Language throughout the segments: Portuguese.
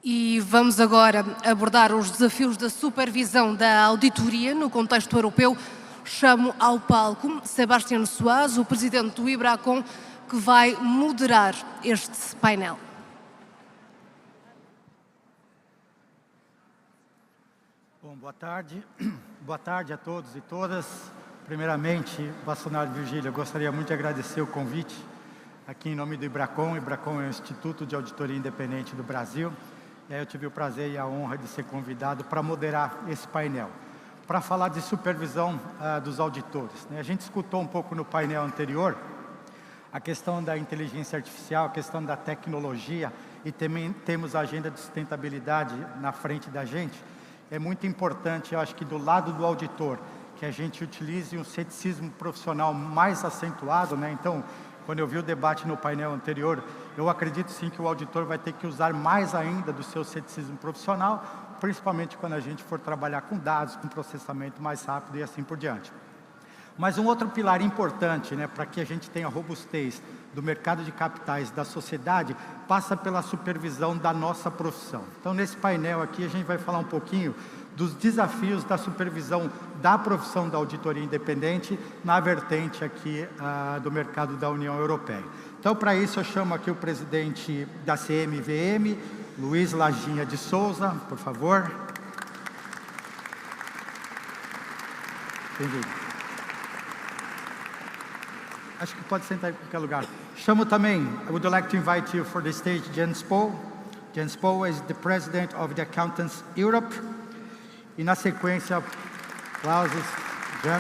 E vamos agora abordar os desafios da supervisão da auditoria no contexto europeu. Chamo ao palco Sebastián Suárez, o presidente do IBRACON, que vai moderar este painel. Bom, boa tarde. Boa tarde a todos e todas. Primeiramente, Bastonário Virgílio, eu gostaria muito de agradecer o convite aqui em nome do IBRACON. O IBRACON é o Instituto de Auditoria Independente do Brasil. E aí eu tive o prazer e a honra de ser convidado para moderar esse painel, para falar de supervisão dos auditores. A gente escutou um pouco no painel anterior a questão da inteligência artificial, a questão da tecnologia, e também temos a agenda de sustentabilidade na frente da gente. É muito importante, eu acho que do lado do auditor, que a gente utilize um ceticismo profissional mais acentuado, Então, quando eu vi o debate no painel anterior, eu acredito sim que o auditor vai ter que usar mais ainda do seu ceticismo profissional, principalmente quando a gente for trabalhar com dados, com processamento mais rápido e assim por diante. Mas um outro pilar importante, para que a gente tenha robustez do mercado de capitais da sociedade, passa pela supervisão da nossa profissão. Então, nesse painel aqui, a gente vai falar um pouquinho dos desafios da supervisão da profissão da auditoria independente na vertente aqui do mercado da União Europeia. Então, para isso, eu chamo aqui o presidente da CMVM, Luiz Laginha de Souza, por favor. Bem-vindo. Acho que pode sentar em qualquer lugar. Chamo também, I would like to invite you for the stage, Jens Pohl. Jens Pohl is the president of the Accountants Europe. E na sequência, aplausos, Jan.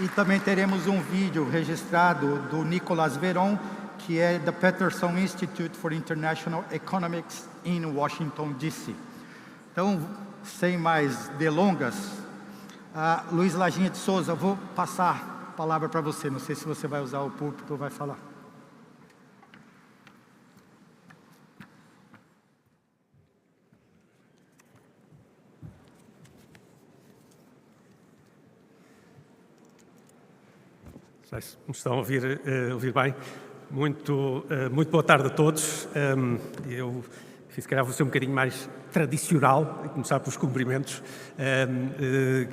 E também teremos um vídeo registrado do Nicolas Veron, que é da Peterson Institute for International Economics em Washington, D.C. Então, sem mais delongas, Luiz Laginha de Souza, vou passar a palavra para você. Não sei se você vai usar o púlpito ou vai falar. Me estão a ouvir bem? Muito boa tarde a todos. Eu se calhar vou ser um bocadinho mais tradicional, e começar pelos cumprimentos,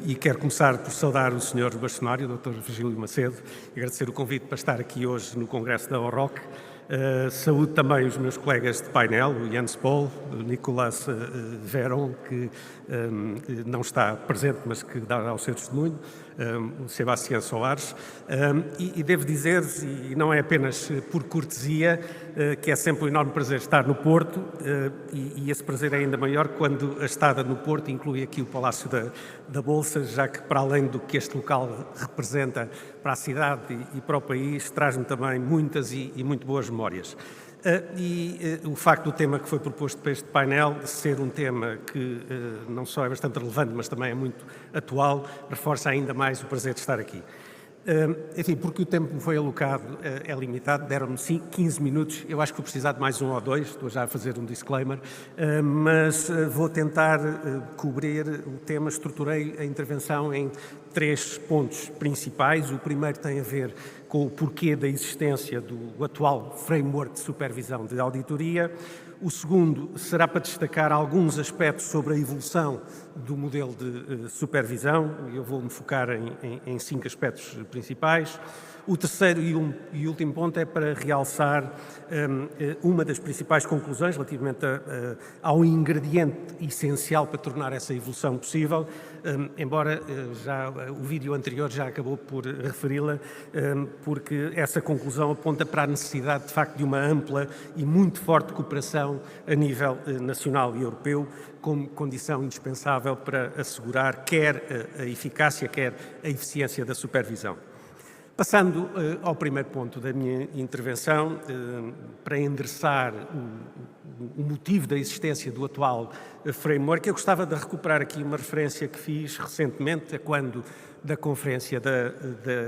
e quero começar por saudar o Sr. Bastonário, o Dr. Virgílio Macedo, e agradecer o convite para estar aqui hoje no Congresso da OROC. Saúdo também os meus colegas de painel, o Jens Pohl, o Nicolas Veron, que não está presente, mas que dará o seu testemunho, o Sebastián Suárez, e devo dizer, e não é apenas por cortesia, que é sempre um enorme prazer estar no Porto, e esse prazer é ainda maior quando a estada no Porto inclui aqui o Palácio da Bolsa, já que para além do que este local representa para a cidade e para o país, traz-me também muitas e muito boas memórias. O facto do tema que foi proposto para este painel ser um tema que não só é bastante relevante, mas também é muito atual, reforça ainda mais o prazer de estar aqui. Enfim, porque o tempo que me foi alocado é limitado, deram-me 15 minutos, eu acho que vou precisar de mais um ou dois, estou já a fazer um disclaimer, mas vou tentar cobrir o tema. Estruturei a intervenção em 3 pontos principais. O primeiro tem a ver com o porquê da existência do atual framework de supervisão de auditoria. O segundo será para destacar alguns aspectos sobre a evolução do modelo de supervisão. Eu vou-me focar em 5 aspectos principais. O terceiro e último ponto é para realçar uma das principais conclusões relativamente ao ingrediente essencial para tornar essa evolução possível, embora já o vídeo anterior já acabou por referi-la, porque essa conclusão aponta para a necessidade, de facto, de uma ampla e muito forte cooperação a nível nacional e europeu, como condição indispensável para assegurar quer a eficácia, quer a eficiência da supervisão. Passando ao primeiro ponto da minha intervenção, para endereçar o motivo da existência do atual framework, eu gostava de recuperar aqui uma referência que fiz recentemente, a quando da Conferência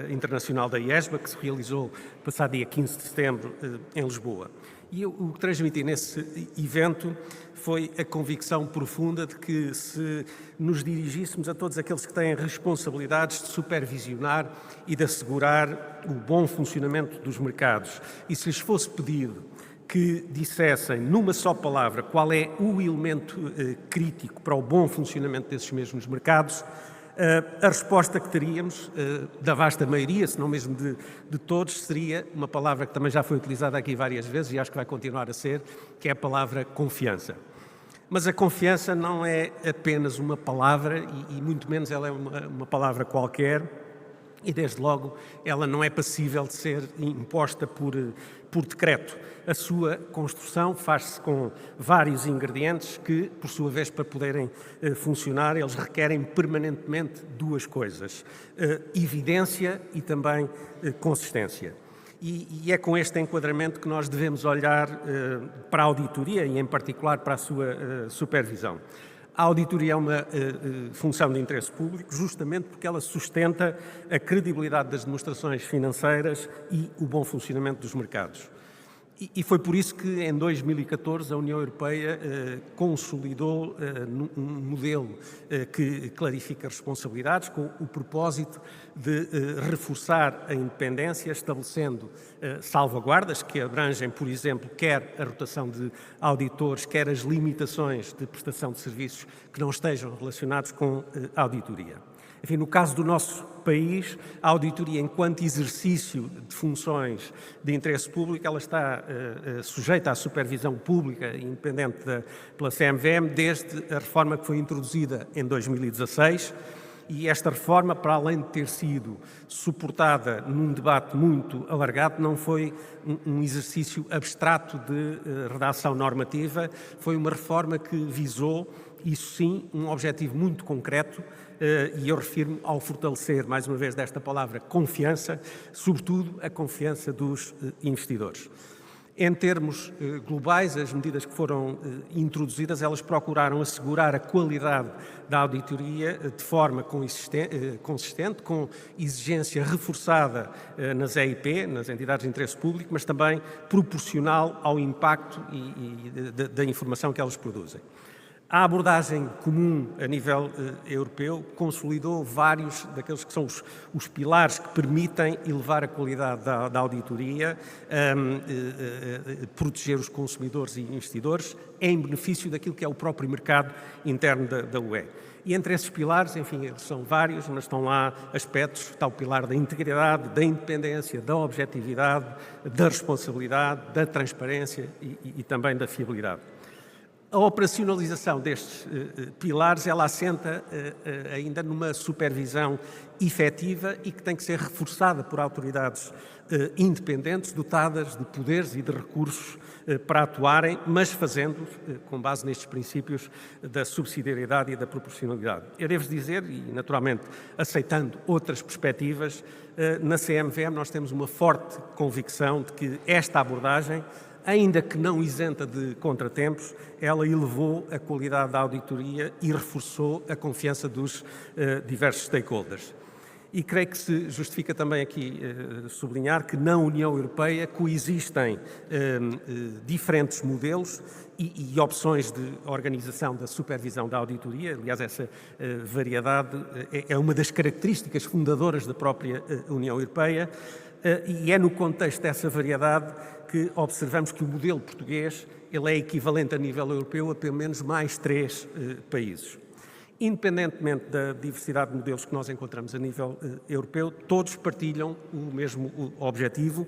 Internacional da IESBA, que se realizou passado dia 15 de setembro em Lisboa. E o que transmiti nesse evento foi a convicção profunda de que se nos dirigíssemos a todos aqueles que têm responsabilidades de supervisionar e de assegurar o bom funcionamento dos mercados, e se lhes fosse pedido que dissessem numa só palavra qual é o elemento crítico para o bom funcionamento desses mesmos mercados, a resposta que teríamos, da vasta maioria, se não mesmo de todos, seria uma palavra que também já foi utilizada aqui várias vezes e acho que vai continuar a ser, que é a palavra confiança. Mas a confiança não é apenas uma palavra e muito menos ela é uma palavra qualquer e, desde logo, ela não é passível de ser imposta por decreto. A sua construção faz-se com vários ingredientes que, por sua vez, para poderem funcionar, eles requerem permanentemente duas coisas: evidência e também consistência. E é com este enquadramento que nós devemos olhar para a auditoria e, em particular, para a sua supervisão. A auditoria é uma função de interesse público justamente porque ela sustenta a credibilidade das demonstrações financeiras e o bom funcionamento dos mercados. E foi por isso que, em 2014, a União Europeia consolidou um modelo que clarifica responsabilidades com o propósito de reforçar a independência, estabelecendo salvaguardas que abrangem, por exemplo, quer a rotação de auditores, quer as limitações de prestação de serviços que não estejam relacionados com a auditoria. Enfim, no caso do nosso país, a auditoria, enquanto exercício de funções de interesse público, ela está sujeita à supervisão pública e independente pela CMVM desde a reforma que foi introduzida em 2016. E esta reforma, para além de ter sido suportada num debate muito alargado, não foi um exercício abstrato de redação normativa, foi uma reforma que visou, isso sim, um objetivo muito concreto, e eu refiro-me ao fortalecer, mais uma vez, desta palavra confiança, sobretudo a confiança dos investidores. Em termos globais, as medidas que foram introduzidas, elas procuraram assegurar a qualidade da auditoria de forma consistente, com exigência reforçada nas EIP, nas entidades de interesse público, mas também proporcional ao impacto da informação que elas produzem. A abordagem comum a nível europeu consolidou vários daqueles que são os pilares que permitem elevar a qualidade da auditoria, proteger os consumidores e investidores em benefício daquilo que é o próprio mercado interno da UE. E entre esses pilares, enfim, eles são vários, mas estão lá aspectos, está o pilar da integridade, da independência, da objetividade, da responsabilidade, da transparência e também da fiabilidade. A operacionalização destes pilares, ela assenta ainda numa supervisão efetiva e que tem que ser reforçada por autoridades independentes, dotadas de poderes e de recursos para atuarem, mas fazendo com base nestes princípios da subsidiariedade e da proporcionalidade. Eu devo dizer, e naturalmente aceitando outras perspectivas, na CMVM nós temos uma forte convicção de que esta abordagem, ainda que não isenta de contratempos, ela elevou a qualidade da auditoria e reforçou a confiança dos diversos stakeholders. E creio que se justifica também aqui sublinhar que na União Europeia coexistem diferentes modelos e opções de organização da supervisão da auditoria. Aliás, essa variedade é uma das características fundadoras da própria União Europeia e é no contexto dessa variedade que observamos que o modelo português ele é equivalente a nível europeu a pelo menos mais 3 países. Independentemente da diversidade de modelos que nós encontramos a nível europeu, todos partilham o mesmo objetivo,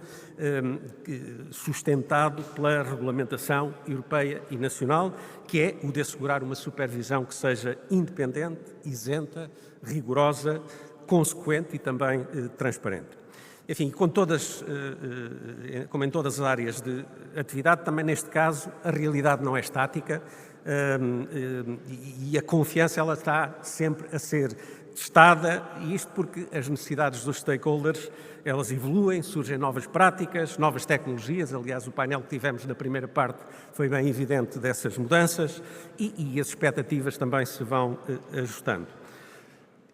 sustentado pela regulamentação europeia e nacional, que é o de assegurar uma supervisão que seja independente, isenta, rigorosa, consequente e também transparente. Enfim, como em todas as áreas de atividade, também neste caso a realidade não é estática e a confiança ela está sempre a ser testada, e isto porque as necessidades dos stakeholders elas evoluem, surgem novas práticas, novas tecnologias. Aliás, o painel que tivemos na primeira parte foi bem evidente dessas mudanças e as expectativas também se vão ajustando.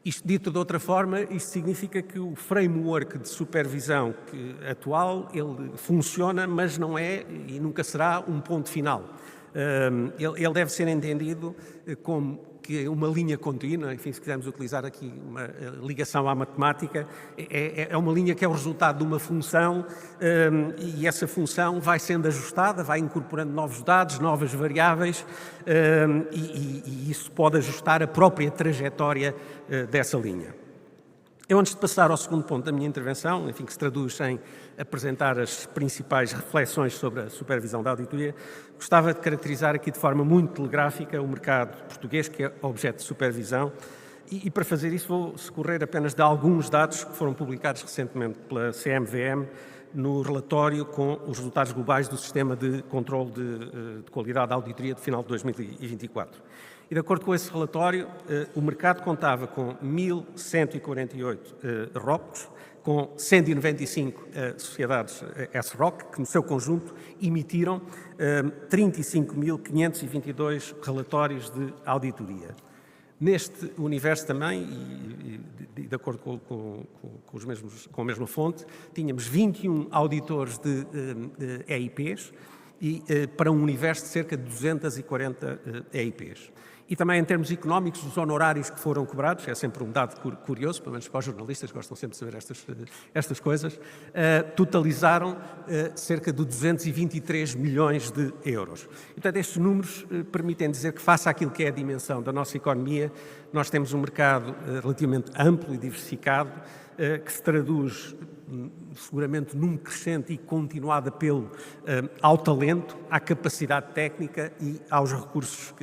Isto dito de outra forma, isto significa que o framework de supervisão atual, ele funciona, mas não é e nunca será um ponto final. Ele deve ser entendido como que uma linha contínua, enfim, se quisermos utilizar aqui uma ligação à matemática, é uma linha que é o resultado de uma função e essa função vai sendo ajustada, vai incorporando novos dados, novas variáveis e isso pode ajustar a própria trajetória dessa linha. Eu, antes de passar ao segundo ponto da minha intervenção, enfim, que se traduz em apresentar as principais reflexões sobre a supervisão da auditoria, gostava de caracterizar aqui de forma muito telegráfica o mercado português, que é objeto de supervisão, e para fazer isso vou socorrer apenas de alguns dados que foram publicados recentemente pela CMVM no relatório com os resultados globais do Sistema de Controlo de Qualidade da Auditoria de final de 2024. E, de acordo com esse relatório, o mercado contava com 1.148 ROCs, com 195 sociedades SROC, que no seu conjunto emitiram 35.522 relatórios de auditoria. Neste universo também, e de acordo com a mesma fonte, tínhamos 21 auditores de EIPs e para um universo de cerca de 240 EIPs. E também, em termos económicos, os honorários que foram cobrados, é sempre um dado curioso, pelo menos para os jornalistas, gostam sempre de saber estas coisas, totalizaram cerca de 223 milhões de euros. E, portanto, estes números permitem dizer que, face àquilo que é a dimensão da nossa economia, nós temos um mercado relativamente amplo e diversificado, que se traduz seguramente num crescente e continuado apelo ao talento, à capacidade técnica e aos recursos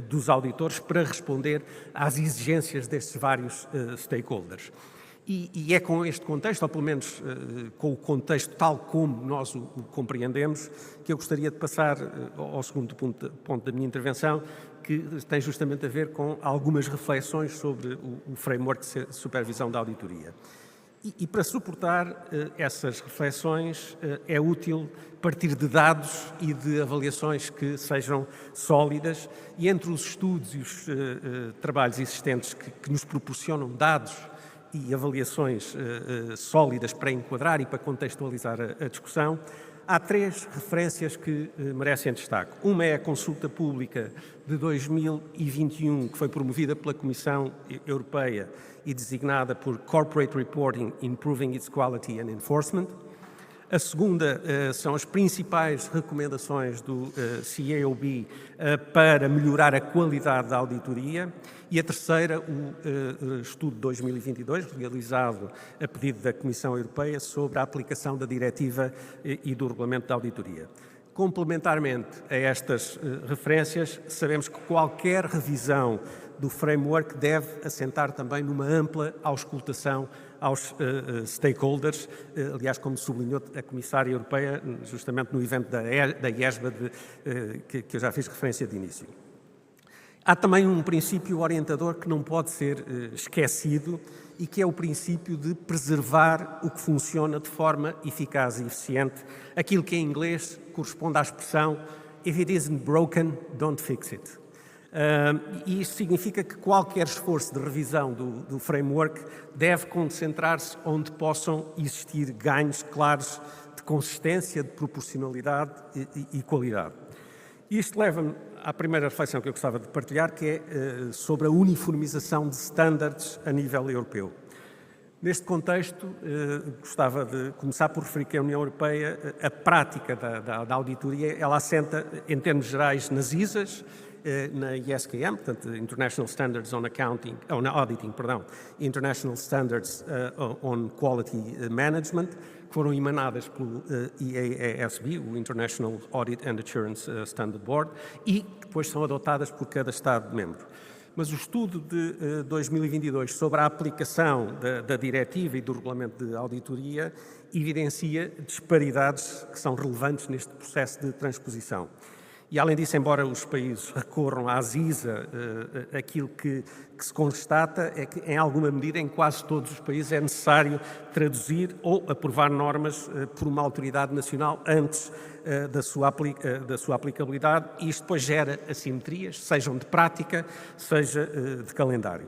dos auditores para responder às exigências destes vários stakeholders. E é com este contexto, ou pelo menos com o contexto tal como nós o compreendemos, que eu gostaria de passar ao segundo ponto da minha intervenção, que tem justamente a ver com algumas reflexões sobre o framework de supervisão da auditoria. E para suportar essas reflexões é útil partir de dados e de avaliações que sejam sólidas, e entre os estudos e os trabalhos existentes que nos proporcionam dados e avaliações sólidas para enquadrar e para contextualizar a discussão, há três referências que merecem destaque. Uma é a consulta pública de 2021, que foi promovida pela Comissão Europeia e designada por Corporate Reporting Improving its Quality and Enforcement. A segunda são as principais recomendações do CAOB para melhorar a qualidade da auditoria. E a terceira, o estudo de 2022, realizado a pedido da Comissão Europeia sobre a aplicação da diretiva e do regulamento da auditoria. Complementarmente a estas referências, sabemos que qualquer revisão do framework deve assentar também numa ampla auscultação aos stakeholders, aliás, como sublinhou a Comissária Europeia, justamente no evento da IESBA, que eu já fiz referência de início. Há também um princípio orientador que não pode ser esquecido e que é o princípio de preservar o que funciona de forma eficaz e eficiente, aquilo que em inglês corresponde à expressão "if it isn't broken, don't fix it". E isso significa que qualquer esforço de revisão do framework deve concentrar-se onde possam existir ganhos claros de consistência, de proporcionalidade e qualidade. Isto leva-me à primeira reflexão que eu gostava de partilhar, que é sobre a uniformização de standards a nível europeu. Neste contexto, gostava de começar por referir que a União Europeia, a prática da auditoria, ela assenta, em termos gerais, nas ISAs, na ISKM, portanto, International Standards on Auditing, International Standards on Quality Management, que foram emanadas pelo IASB, o International Audit and Assurance Standard Board, e que depois são adotadas por cada Estado-membro. Mas o estudo de 2022 sobre a aplicação da diretiva e do regulamento de auditoria evidencia disparidades que são relevantes neste processo de transposição. E, além disso, embora os países recorram às ISA, aquilo que se constata é que, em alguma medida, em quase todos os países é necessário traduzir ou aprovar normas por uma autoridade nacional antes da sua aplicabilidade, e isto depois gera assimetrias, sejam de prática, seja de calendário.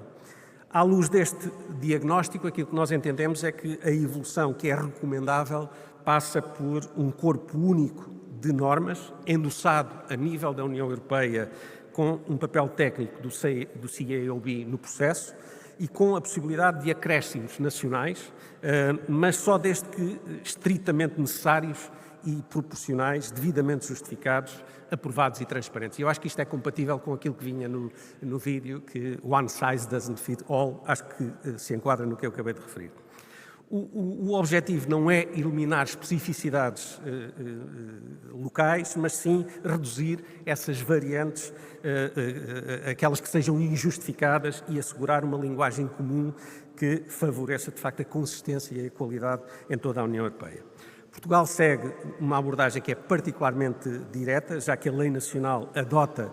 À luz deste diagnóstico, aquilo que nós entendemos é que a evolução que é recomendável passa por um corpo único de normas, endossado a nível da União Europeia com um papel técnico do CAOB no processo e com a possibilidade de acréscimos nacionais, mas só desde que estritamente necessários e proporcionais, devidamente justificados, aprovados e transparentes. Eu acho que isto é compatível com aquilo que vinha no vídeo, que one size doesn't fit all, acho que se enquadra no que eu acabei de referir. O objetivo não é eliminar especificidades locais, mas sim reduzir essas variantes, aquelas que sejam injustificadas, e assegurar uma linguagem comum que favoreça, de facto, a consistência e a qualidade em toda a União Europeia. Portugal segue uma abordagem que é particularmente direta, já que a lei nacional adota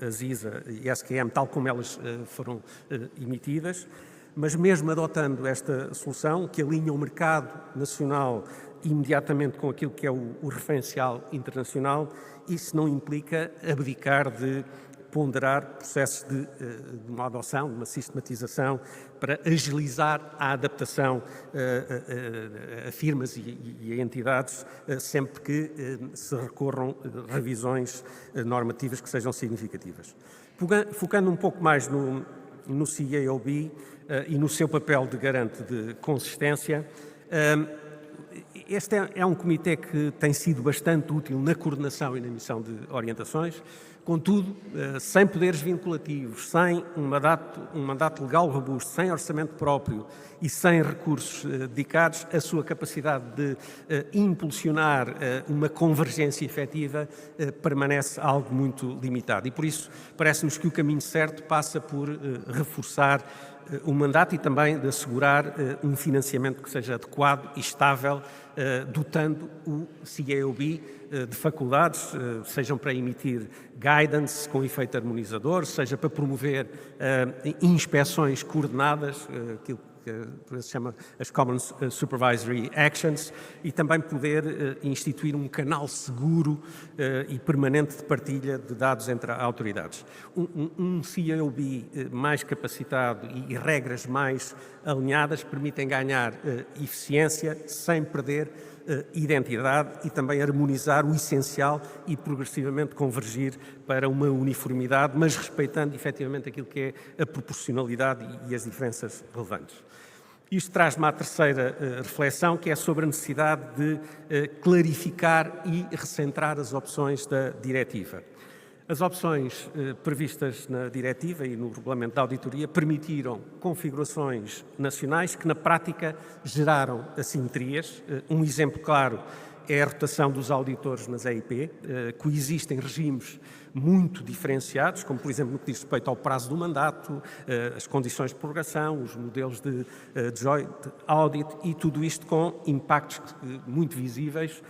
as ISA e SQM tal como elas foram emitidas, mas mesmo adotando esta solução, que alinha o mercado nacional imediatamente com aquilo que é o referencial internacional, isso não implica abdicar de ponderar processos de uma adoção, de uma sistematização, para agilizar a adaptação a firmas e a entidades, sempre que se recorram revisões normativas que sejam significativas. Focando um pouco mais no CAOB e no seu papel de garante de consistência, este é um comitê que tem sido bastante útil na coordenação e na emissão de orientações, contudo, sem poderes vinculativos, sem um mandato legal robusto, sem orçamento próprio e sem recursos dedicados, a sua capacidade de impulsionar uma convergência efetiva permanece algo muito limitado. E por isso parece-nos que o caminho certo passa por reforçar o mandato e também de assegurar um financiamento que seja adequado e estável, dotando o CAOB de faculdades, sejam para emitir guidance com efeito harmonizador, seja para promover inspeções coordenadas, aquilo que se chama as Common Supervisory Actions, e também poder instituir um canal seguro e permanente de partilha de dados entre autoridades. Um CAOB mais capacitado e regras mais alinhadas permitem ganhar eficiência sem perder identidade e também harmonizar o essencial e progressivamente convergir para uma uniformidade, mas respeitando efetivamente aquilo que é a proporcionalidade e as diferenças relevantes. Isto traz-me à terceira reflexão, que é sobre a necessidade de clarificar e recentrar as opções da diretiva. As opções previstas na diretiva e no regulamento da auditoria permitiram configurações nacionais que, na prática, geraram assimetrias. Um exemplo claro é a rotação dos auditores nas EIP. Coexistem regimes muito diferenciados, como, por exemplo, no que diz respeito ao prazo do mandato, as condições de prorrogação, os modelos de joint audit, e tudo isto com impactos muito visíveis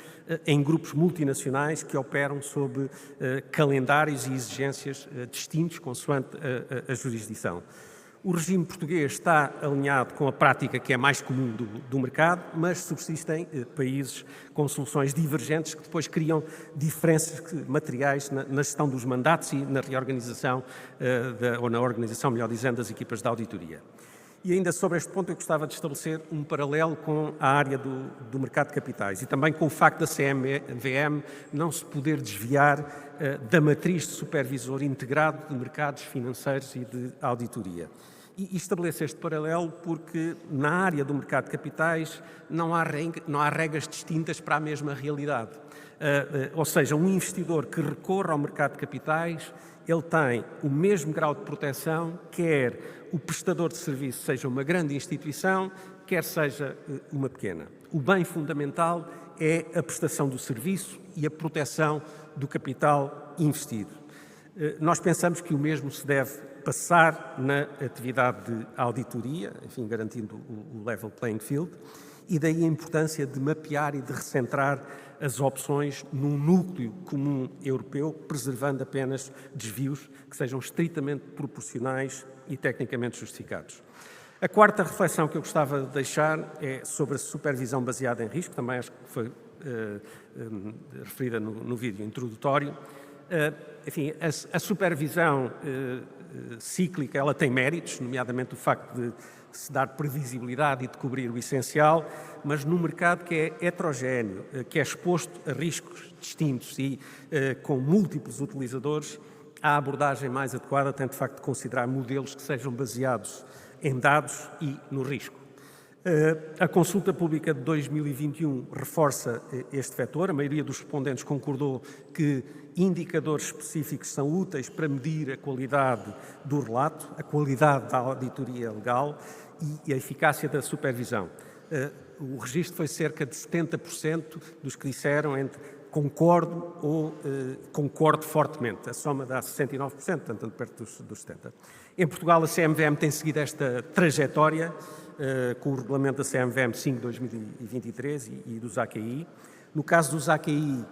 em grupos multinacionais que operam sob calendários e exigências distintos consoante a jurisdição. O regime português está alinhado com a prática que é mais comum do mercado, mas subsistem países com soluções divergentes que depois criam diferenças materiais na gestão dos mandatos e na reorganização, ou na organização, melhor dizendo, das equipas de auditoria. E ainda sobre este ponto eu gostava de estabelecer um paralelo com a área do mercado de capitais e também com o facto da CMVM não se poder desviar da matriz de supervisor integrado de mercados financeiros e de auditoria. E estabeleço este paralelo porque na área do mercado de capitais não há regras distintas para a mesma realidade. Ou seja, um investidor que recorra ao mercado de capitais, ele tem o mesmo grau de proteção, quer o prestador de serviço seja uma grande instituição, quer seja uma pequena. O bem fundamental é a prestação do serviço e a proteção do capital investido. Nós pensamos que o mesmo se deve passar na atividade de auditoria, enfim, garantindo o level playing field, e daí a importância de mapear e de recentrar as opções num núcleo comum europeu, preservando apenas desvios que sejam estritamente proporcionais e tecnicamente justificados. A quarta reflexão que eu gostava de deixar é sobre a supervisão baseada em risco, também acho que foi referida no vídeo introdutório. Enfim, a supervisão cíclica, ela tem méritos, nomeadamente o facto de se dar previsibilidade e de cobrir o essencial, mas num mercado que é heterogéneo, que é exposto a riscos distintos e com múltiplos utilizadores, a abordagem mais adequada tem de facto de considerar modelos que sejam baseados em dados e no risco. A consulta pública de 2021 reforça este vetor. A maioria dos respondentes concordou que indicadores específicos são úteis para medir a qualidade do relato, a qualidade da auditoria legal e a eficácia da supervisão. O registro foi cerca de 70% dos que disseram entre concordo ou concordo fortemente. A soma dá 69%, portanto, perto dos 70%. Em Portugal, a CMVM tem seguido esta trajetória com o regulamento da CMVM 5/2023 e dos AQI. No caso dos AQI,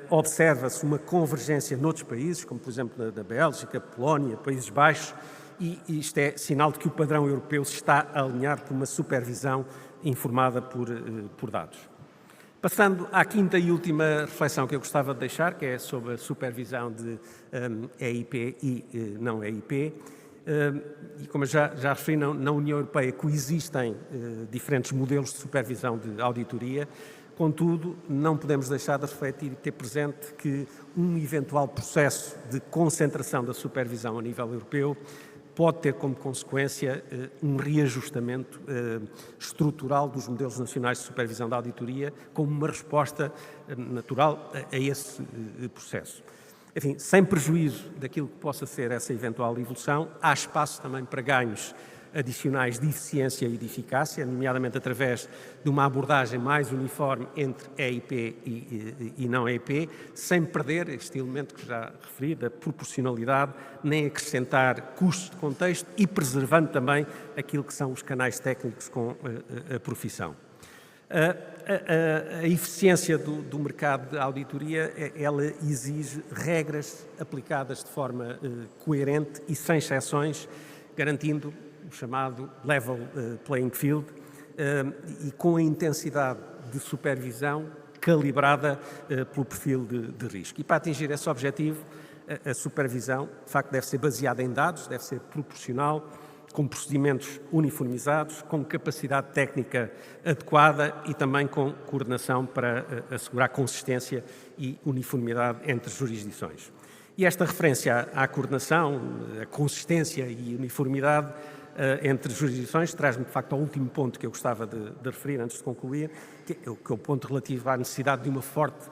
observa-se uma convergência noutros países, como por exemplo da Bélgica, Polónia, Países Baixos, e isto é sinal de que o padrão europeu se está a alinhar por uma supervisão informada por dados. Passando à quinta e última reflexão que eu gostava de deixar, que é sobre a supervisão de EIP e não EIP. E como eu já referi, na União Europeia coexistem diferentes modelos de supervisão de auditoria, contudo, não podemos deixar de refletir e ter presente que um eventual processo de concentração da supervisão a nível europeu pode ter como consequência um reajustamento estrutural dos modelos nacionais de supervisão da auditoria como uma resposta natural a esse processo. Enfim, sem prejuízo daquilo que possa ser essa eventual evolução, há espaço também para ganhos adicionais de eficiência e de eficácia, nomeadamente através de uma abordagem mais uniforme entre EIP e não EIP, sem perder este elemento que já referi, da proporcionalidade, nem acrescentar custos de contexto e preservando também aquilo que são os canais técnicos com a profissão. A eficiência do mercado de auditoria, ela exige regras aplicadas de forma coerente e sem exceções, garantindo o chamado level playing field e com a intensidade de supervisão calibrada pelo perfil de risco. E para atingir esse objetivo, a supervisão, de facto, deve ser baseada em dados, deve ser proporcional, com procedimentos uniformizados, com capacidade técnica adequada e também com coordenação para assegurar consistência e uniformidade entre jurisdições. E esta referência à coordenação, à consistência e uniformidade entre jurisdições traz-me, de facto, ao último ponto que eu gostava de referir antes de concluir, que é o ponto relativo à necessidade de uma forte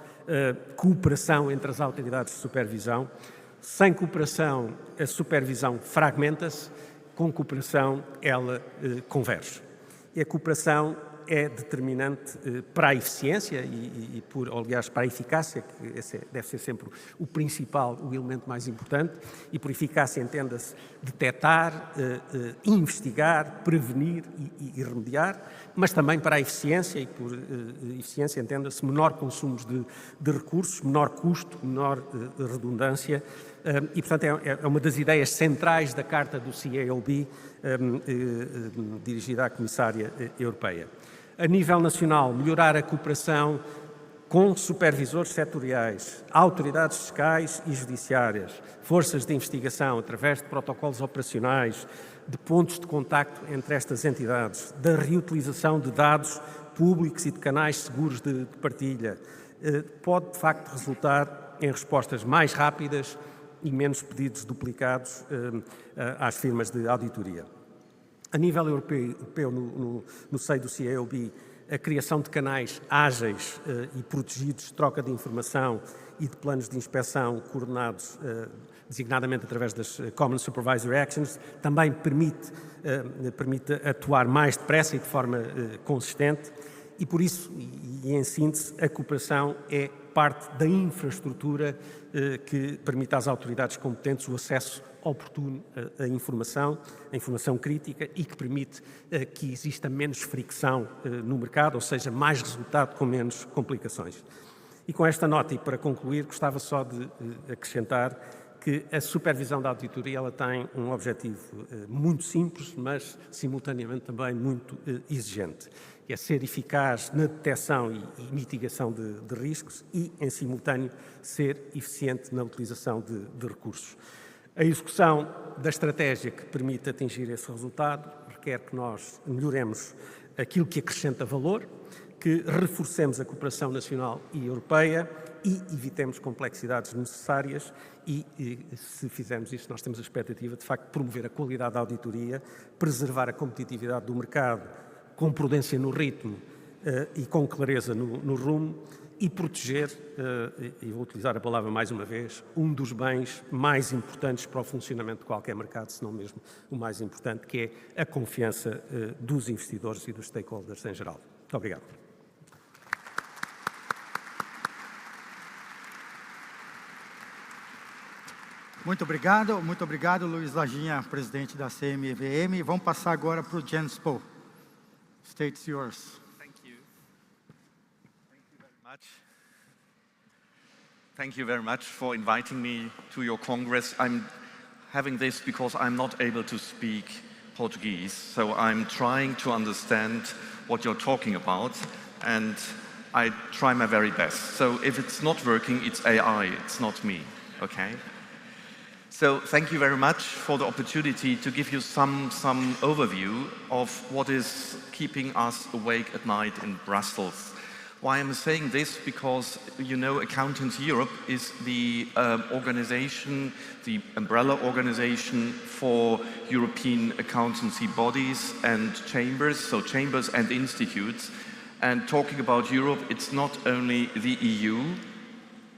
cooperação entre as autoridades de supervisão. Sem cooperação, a supervisão fragmenta-se. Com cooperação, ela converge. E a cooperação é determinante para a eficiência aliás, para a eficácia, que esse deve ser sempre o principal, o elemento mais importante, e por eficácia entenda-se detectar, investigar, prevenir e remediar, mas também para a eficiência, e por eficiência entenda-se menor consumo de recursos, menor custo, menor redundância, e, portanto, é uma das ideias centrais da Carta do CAOB, dirigida à Comissária Europeia. A nível nacional, melhorar a cooperação com supervisores setoriais, autoridades fiscais e judiciárias, forças de investigação, através de protocolos operacionais, de pontos de contacto entre estas entidades, da reutilização de dados públicos e de canais seguros de partilha, pode, de facto, resultar em respostas mais rápidas e menos pedidos duplicados às firmas de auditoria. A nível europeu no seio do CAOB, a criação de canais ágeis e protegidos de troca de informação e de planos de inspeção coordenados, designadamente através das Common Supervisory Actions, também permite atuar mais depressa e de forma consistente e, por isso, e em síntese, a cooperação é parte da infraestrutura que permite às autoridades competentes o acesso oportuno à informação, a informação crítica e que permite que exista menos fricção no mercado, ou seja, mais resultado com menos complicações. E com esta nota, e para concluir, gostava só de acrescentar que a supervisão da auditoria ela tem um objetivo muito simples, mas simultaneamente também muito exigente, que é ser eficaz na detecção e mitigação de riscos e, em simultâneo, ser eficiente na utilização de recursos. A execução da estratégia que permite atingir esse resultado quer que nós melhoremos aquilo que acrescenta valor, que reforcemos a cooperação nacional e europeia e evitemos complexidades desnecessárias e se fizermos isto, nós temos a expectativa de facto de promover a qualidade da auditoria, preservar a competitividade do mercado com prudência no ritmo e com clareza no rumo e proteger, e vou utilizar a palavra mais uma vez, um dos bens mais importantes para o funcionamento de qualquer mercado, se não mesmo o mais importante, que é a confiança dos investidores e dos stakeholders em geral. Muito obrigado. Muito obrigado, Luiz Lajinha, presidente da CMVM. Vamos passar agora para o Jens Poh. State's yours. Thank you. Thank you very much. Thank you very much for inviting me to your Congress. I'm having this because I'm not able to speak Portuguese, so I'm trying to understand what you're talking about, and I try my very best. So if it's not working, it's AI, it's not me, okay? So thank you very much for the opportunity to give you some overview of what is keeping us awake at night in Brussels. Why I'm saying this? Because, you know, Accountants Europe is the organization, the umbrella organization for European accountancy bodies and chambers, so chambers and institutes. And talking about Europe, it's not only the EU.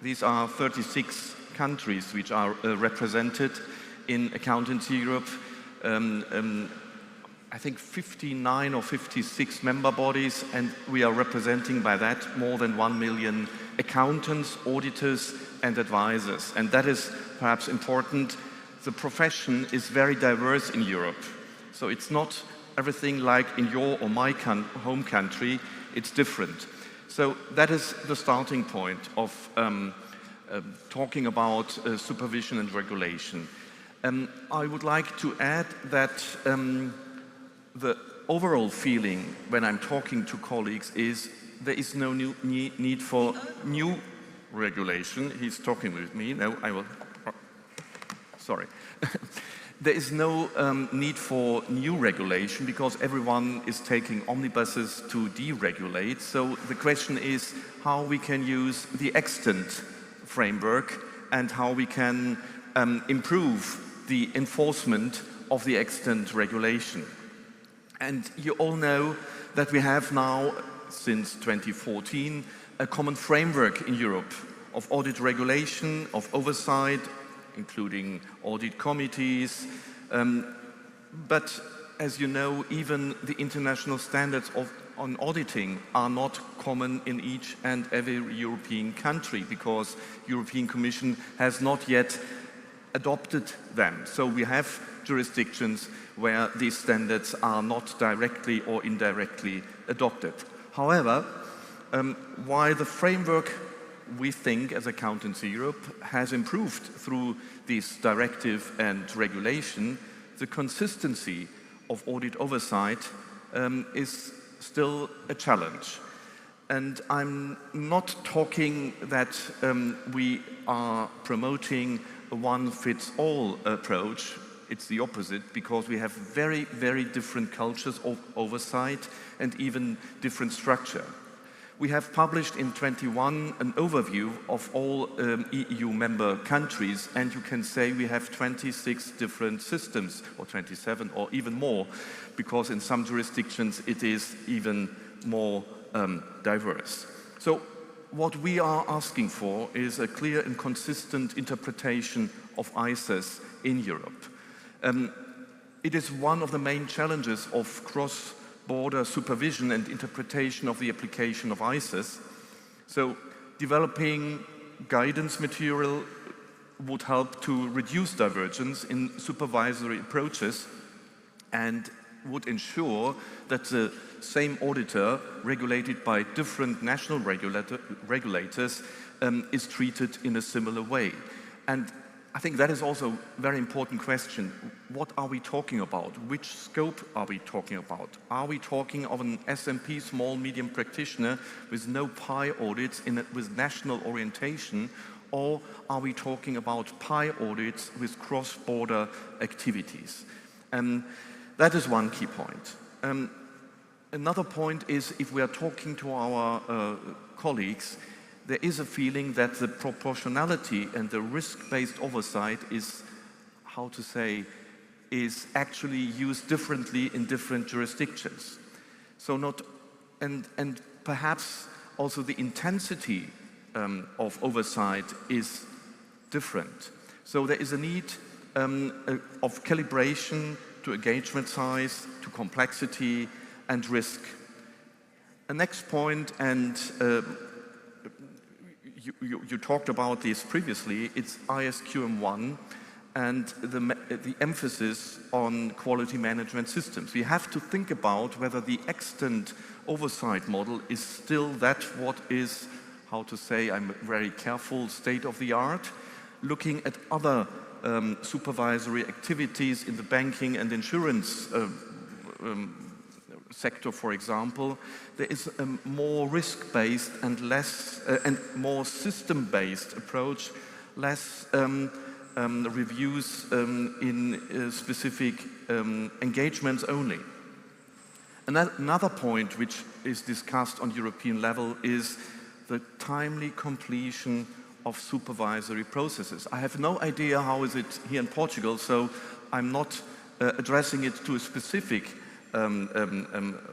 These are 36 countries which are represented in Accountants Europe. I think 59 or 56 member bodies, and we are representing by that more than 1 million accountants, auditors and advisors. And that is perhaps important. The profession is very diverse in Europe. So it's not everything like in your or my home country, it's different. So that is the starting point of talking about supervision and regulation. I would like to add that the overall feeling when I'm talking to colleagues is there is no need for new regulation. He's talking with me. No, I will. Sorry. There is no need for new regulation because everyone is taking omnibuses to deregulate. So the question is how we can use the extant framework and how we can improve the enforcement of the extant regulation. And you all know that we have now, since 2014, a common framework in Europe of audit regulation, of oversight, including audit committees. But as you know, even the international standards on auditing are not common in each and every European country because European Commission has not yet adopted them. So we have jurisdictions where these standards are not directly or indirectly adopted. However, while the framework, we think, as Accountancy Europe, has improved through this directive and regulation, the consistency of audit oversight is still a challenge. And I'm not talking that we are promoting a one-fits-all approach. It's the opposite, because we have very, very different cultures of oversight and even different structure. We have published in 21 an overview of all EU member countries, and you can say we have 26 different systems, or 27, or even more, because in some jurisdictions it is even more diverse. So what we are asking for is a clear and consistent interpretation of ISAs in Europe. It is one of the main challenges of cross-border supervision and interpretation of the application of ISAs. So developing guidance material would help to reduce divergence in supervisory approaches and would ensure that the same auditor, regulated by different national regulators, is treated in a similar way. And I think that is also a very important question. What are we talking about? Which scope are we talking about? Are we talking of an SMP, small, medium practitioner with no PI audits with national orientation? Or are we talking about PI audits with cross-border activities? That is one key point. Another point is, if we are talking to our colleagues, there is a feeling that the proportionality and the risk-based oversight is, how to say, is actually used differently in different jurisdictions. So and perhaps also the intensity of oversight is different. So there is a need of calibration to engagement size, to complexity and risk. A next point, and you talked about this previously, it's ISQM1 and the emphasis on quality management systems. We have to think about whether the extant oversight model is still that what is, how to say, I'm very careful, state of the art, looking at other supervisory activities in the banking and insurance sector, for example. There is a more risk-based and less and more system-based approach, less reviews in specific engagements only. Another point which is discussed on European level is the timely completion of supervisory processes. I have no idea how is it here in Portugal, so I'm not addressing it to a specific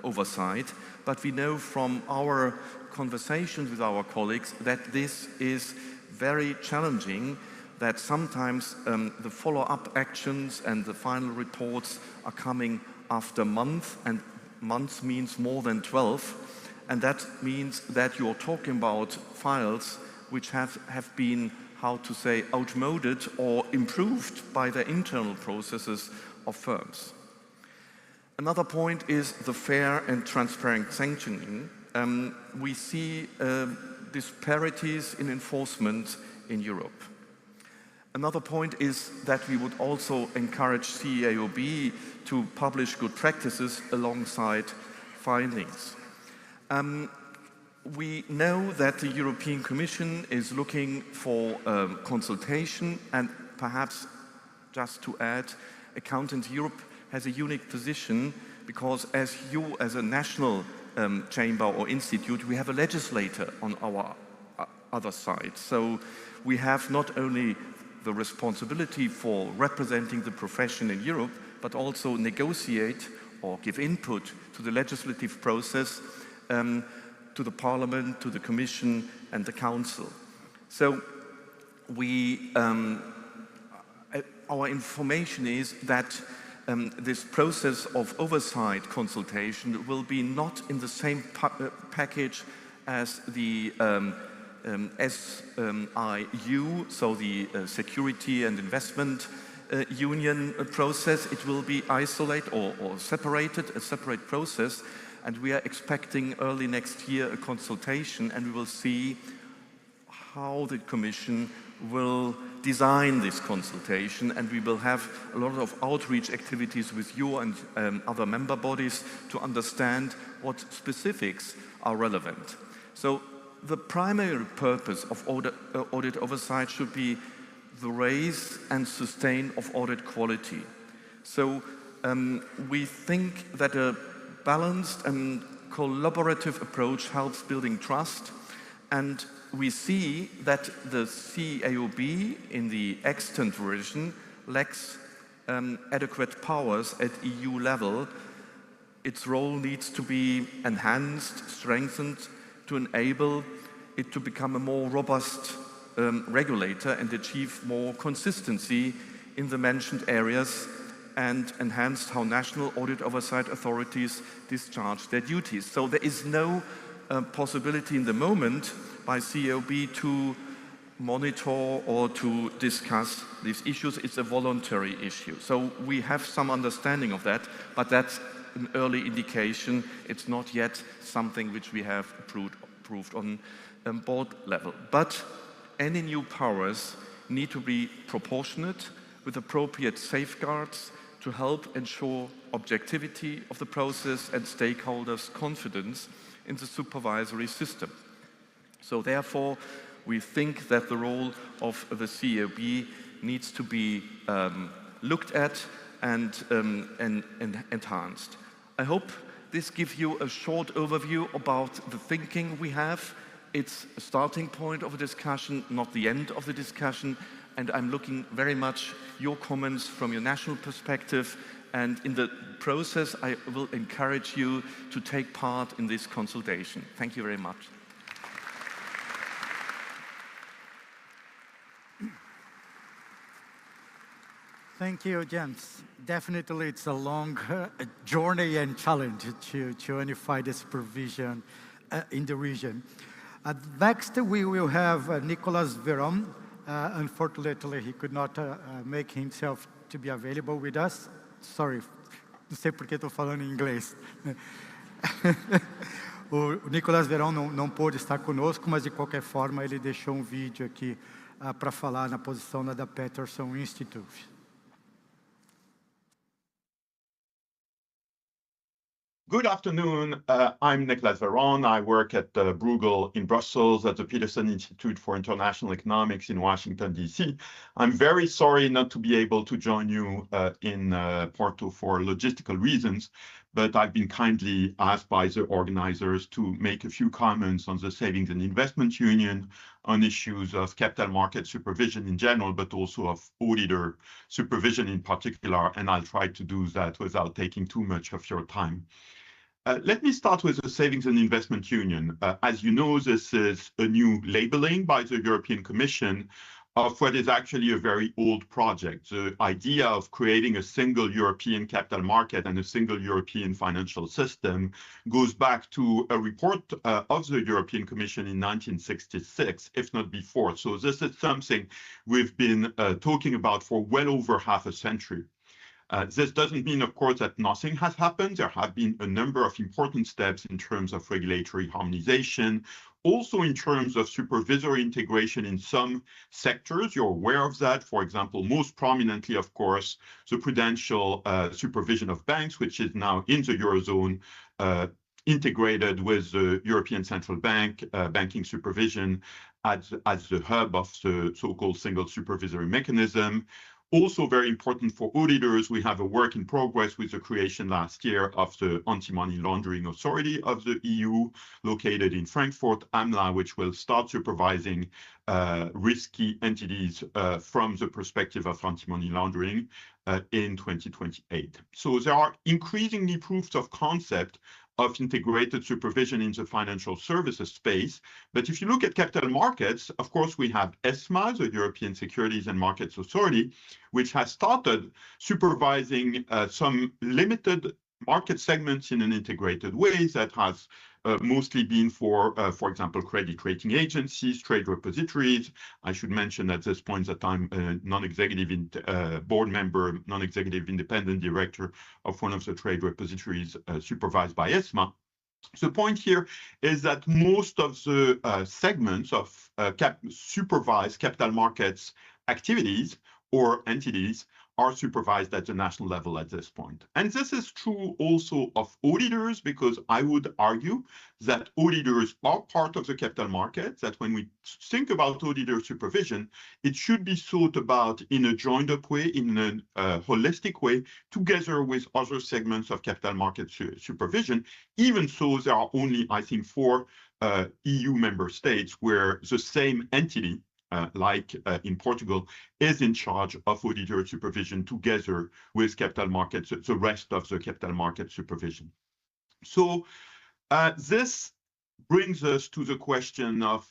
oversight, but we know from our conversations with our colleagues that this is very challenging, that sometimes the follow-up actions and the final reports are coming after months, and months means more than 12, and that means that you're talking about files which have been, how to say, outmoded or improved by the internal processes of firms. Another point is the fair and transparent sanctioning. We see disparities in enforcement in Europe. Another point is that we would also encourage CAOB to publish good practices alongside findings. We know that the European Commission is looking for consultation, and perhaps just to add, Accountants Europe has a unique position because as a national chamber or institute, we have a legislator on our other side. So we have not only the responsibility for representing the profession in Europe, but also negotiate or give input to the legislative process, to the Parliament, to the Commission and the Council. So our information is that this process of oversight consultation will be not in the same package as the SIU, so the Security and Investment Union process. It will be isolated or separated, a separate process, and we are expecting early next year a consultation, and we will see how the Commission will design this consultation, and we will have a lot of outreach activities with you and other member bodies to understand what specifics are relevant. So the primary purpose of audit oversight should be the raise and sustain of audit quality. So we think that a balanced and collaborative approach helps building trust, and we see that the CAOB in the extant version lacks adequate powers at EU level. Its role needs to be enhanced, strengthened to enable it to become a more robust regulator and achieve more consistency in the mentioned areas, and enhanced how national audit oversight authorities discharge their duties. So there is no possibility in the moment by CAOB to monitor or to discuss these issues. It's a voluntary issue. So we have some understanding of that, but that's an early indication. It's not yet something which we have approved on board level. But any new powers need to be proportionate with appropriate safeguards to help ensure objectivity of the process and stakeholders' confidence in the supervisory system. So therefore, we think that the role of the CAOB needs to be looked at and enhanced. I hope this gives you a short overview about the thinking we have. It's a starting point of a discussion, not the end of the discussion, and I'm looking very much your comments from your national perspective, and in the process I will encourage you to take part in this consultation. Thank you very much. Thank you, James. Definitely, it's a long journey and challenge to unify the supervision in the region. Next, we will have Nicolas Veron. Unfortunately, he could not make himself to be available with us. Sorry, não sei porque estou falando em inglês. O Nicolas Veron não pôde estar conosco, mas de qualquer forma ele deixou um vídeo aqui para falar na posição da Peterson Institute. Good afternoon. I'm Nicolas Veron. I work at Bruegel in Brussels at the Peterson Institute for International Economics in Washington, D.C. I'm very sorry not to be able to join you in Porto for logistical reasons, but I've been kindly asked by the organizers to make a few comments on the Savings and Investment Union, on issues of capital market supervision in general, but also of auditor supervision in particular, and I'll try to do that without taking too much of your time. Let me start with the Savings and Investment Union. As you know, this is a new labeling by the European Commission of what is actually a very old project. The idea of creating a single European capital market and a single European financial system goes back to a report of the European Commission in 1966, if not before. So this is something we've been talking about for well over half a century. This doesn't mean, of course, that nothing has happened. There have been a number of important steps in terms of regulatory harmonization, also in terms of supervisory integration in some sectors. You're aware of that. For example, most prominently, of course, the prudential supervision of banks, which is now in the Eurozone, integrated with the European Central Bank banking supervision as the hub of the so-called single supervisory mechanism. Also very important for auditors, we have a work in progress with the creation last year of the Anti-Money Laundering Authority of the EU, located in Frankfurt, AMLA, which will start supervising risky entities from the perspective of anti-money laundering in 2028. So there are increasingly proofs of concept of integrated supervision in the financial services space. But if you look at capital markets, of course, we have ESMA, the European Securities and Markets Authority, which has started supervising some limited market segments in an integrated way that has mostly been for example, credit rating agencies, trade repositories. I should mention at this point that I'm a non-executive board member, non-executive independent director of one of the trade repositories supervised by ESMA. The point here is that most of the segments of supervised capital markets activities or entities are supervised at the national level at this point. And this is true also of auditors, because I would argue that auditors are part of the capital market, that when we think about auditor supervision, it should be thought about in a joined up way, in a holistic way, together with other segments of capital market supervision. Even so, there are only, I think, 4 EU member states where the same entity, like in Portugal, is in charge of auditor supervision together with capital markets, the rest of the capital market supervision. So this brings us to the question of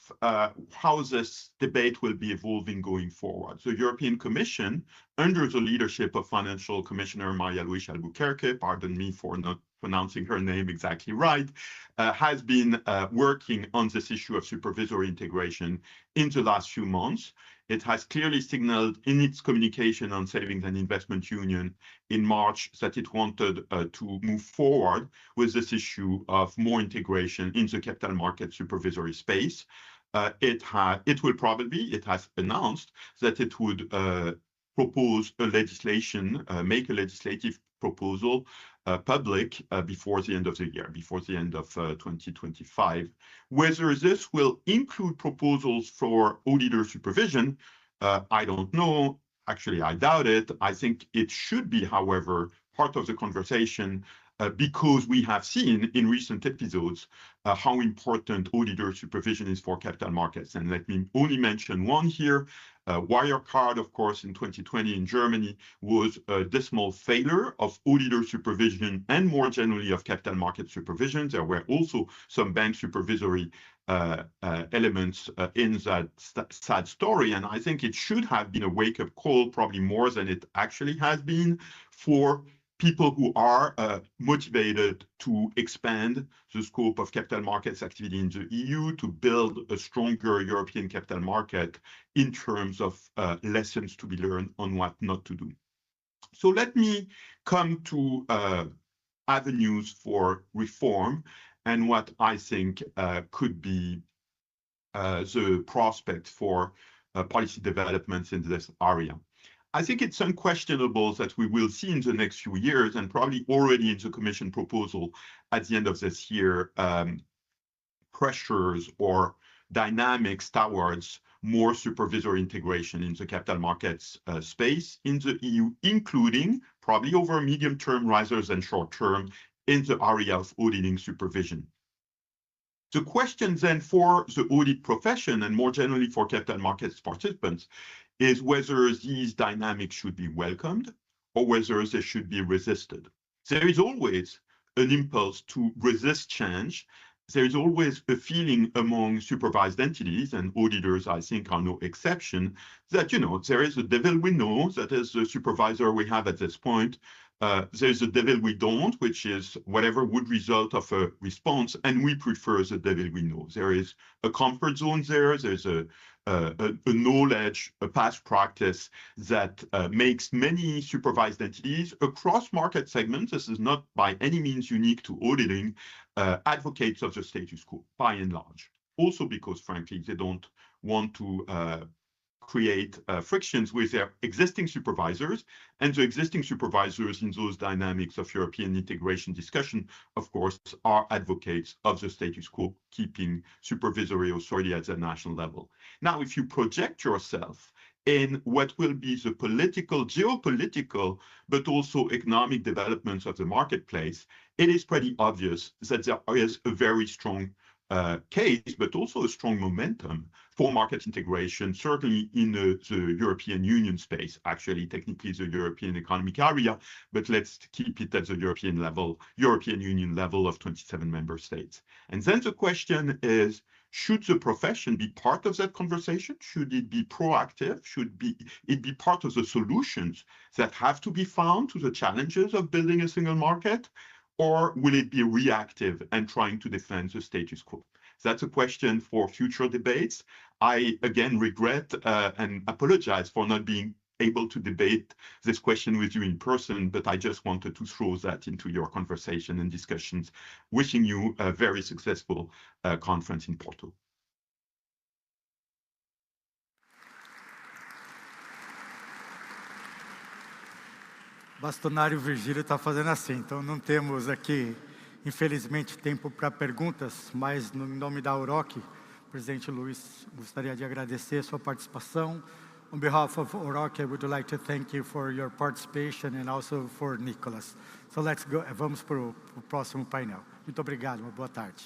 how this debate will be evolving going forward. The European Commission, under the leadership of Financial Commissioner Maria Luisa Albuquerque, pardon me for not pronouncing her name exactly right, has been working on this issue of supervisory integration in the last few months. It has clearly signaled in its communication on Savings and Investment Union in March that it wanted to move forward with this issue of more integration in the capital market supervisory space. It has announced that it would propose a legislation, make a legislative proposal public before the end of the year, before the end of 2025. Whether this will include proposals for auditor supervision, I don't know. Actually, I doubt it. I think it should be, however, part of the conversation because we have seen in recent episodes how important auditor supervision is for capital markets. And let me only mention one here. Wirecard, of course, in 2020 in Germany was a dismal failure of auditor supervision and more generally of capital market supervision. There were also some bank supervisory elements in that sad story. And I think it should have been a wake-up call, probably more than it actually has been, for people who are motivated to expand the scope of capital markets activity in the EU, to build a stronger European capital market in terms of lessons to be learned on what not to do. So let me come to avenues for reform and what I think could be the prospect for policy developments in this area. I think it's unquestionable that we will see in the next few years, and probably already in the Commission proposal at the end of this year, pressures or dynamics towards more supervisory integration in the capital markets space in the EU, including probably over medium term rather than short term in the area of auditing supervision. The question then for the audit profession and more generally for capital markets participants is whether these dynamics should be welcomed or whether they should be resisted. There is always an impulse to resist change. There is always a feeling among supervised entities, and auditors, I think, are no exception, that, there is a devil we know, that is the supervisor we have at this point. There's a devil we don't, which is whatever would result of a response, and we prefer the devil we know. There is a comfort zone there. There's a knowledge, a past practice that makes many supervised entities across market segments, this is not by any means unique to auditing, advocates of the status quo, by and large. Also because, frankly, they don't want to create frictions with their existing supervisors, and the existing supervisors in those dynamics of European integration discussion, of course, are advocates of the status quo, keeping supervisory authority at the national level. Now, if you project yourself in what will be the political, geopolitical, but also economic developments of the marketplace, it is pretty obvious that there is a very strong case, but also a strong momentum for market integration, certainly in the European Union space, actually technically the European Economic Area, but let's keep it at the European level, European Union level of 27 member states. And then the question is, should the profession be part of that conversation? Should it be proactive? Should it be part of the solutions that have to be found to the challenges of building a single market? Or will it be reactive and trying to defend the status quo? That's a question for future debates. I, again, regret and apologize for not being able to debate this question with you in person, but I just wanted to throw that into your conversation and discussions, wishing you a very successful conference in Porto. Bastonário Virgílio está fazendo assim, então não temos aqui, infelizmente, tempo para perguntas, mas no nome da Oroc, Presidente Luiz, gostaria de agradecer a sua participação. On behalf of Oroc, I would like to thank you for your participation and also for Nicholas. So let's go, vamos para o próximo painel. Muito obrigado, uma boa tarde.